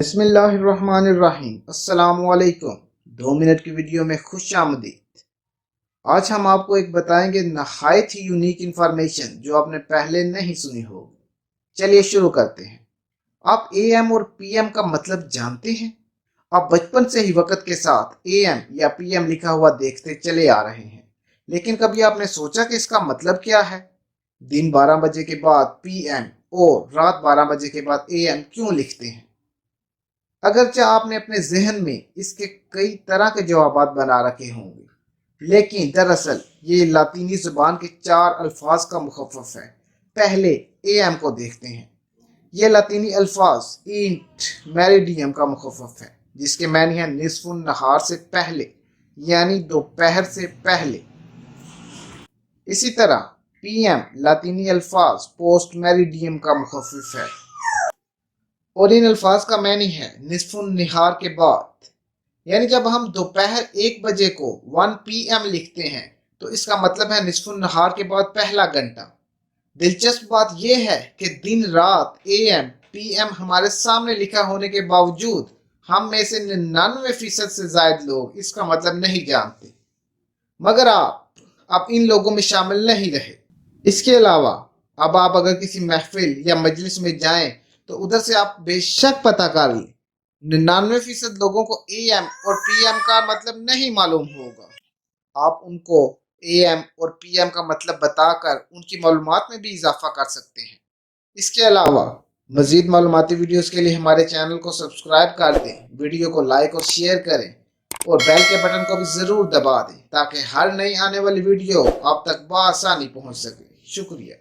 بسم اللہ الرحمن الرحیم۔ السلام علیکم۔ 2 منٹ کی ویڈیو میں خوش آمدید۔ آج ہم آپ کو ایک بتائیں گے نہایت ہی یونیک انفارمیشن جو آپ نے پہلے نہیں سنی ہوگی۔ چلیے شروع کرتے ہیں۔ آپ اے ایم اور پی ایم کا مطلب جانتے ہیں؟ آپ بچپن سے ہی وقت کے ساتھ اے ایم یا پی ایم لکھا ہوا دیکھتے چلے آ رہے ہیں، لیکن کبھی آپ نے سوچا کہ اس کا مطلب کیا ہے؟ دن 12 بجے کے بعد پی ایم اور رات 12 بجے کے بعد اے ایم کیوں لکھتے ہیں؟ اگرچہ آپ نے اپنے ذہن میں اس کے کئی طرح کے جوابات بنا رکھے ہوں گے، لیکن دراصل یہ لاطینی زبان کے 4 الفاظ کا مخفف ہے۔ پہلے اے ایم کو دیکھتے ہیں۔ یہ لاطینی الفاظ اینٹ میریڈیم کا مخفف ہے، جس کے معنی ہے نصف النہار سے پہلے، یعنی دوپہر سے پہلے۔ اسی طرح پی ایم لاطینی الفاظ پوسٹ میریڈیم کا مخفف ہے، اور ان الفاظ کا معنی ہے نصف النہار کے بعد۔ یعنی جب ہم دوپہر 1 بجے کو 1 PM لکھتے ہیں تو اس کا مطلب ہے نصف النہار کے بعد پہلا گھنٹہ۔ دلچسپ بات یہ ہے کہ دن رات اے ایم پی ایم ہمارے سامنے لکھا ہونے کے باوجود ہم میں سے 99% سے زائد لوگ اس کا مطلب نہیں جانتے، مگر آپ ان لوگوں میں شامل نہیں رہے۔ اس کے علاوہ اب آپ اگر کسی محفل یا مجلس میں جائیں تو ادھر سے آپ بے شک پتہ کر لیں، 99% لوگوں کو اے ایم اور پی ایم کا مطلب نہیں معلوم ہوگا۔ آپ ان کو اے ایم اور پی ایم کا مطلب بتا کر ان کی معلومات میں بھی اضافہ کر سکتے ہیں۔ اس کے علاوہ مزید معلوماتی ویڈیوز کے لیے ہمارے چینل کو سبسکرائب کر دیں، ویڈیو کو لائک اور شیئر کریں، اور بیل کے بٹن کو بھی ضرور دبا دیں تاکہ ہر نئی آنے والی ویڈیو آپ تک بآسانی پہنچ سکے۔ شکریہ۔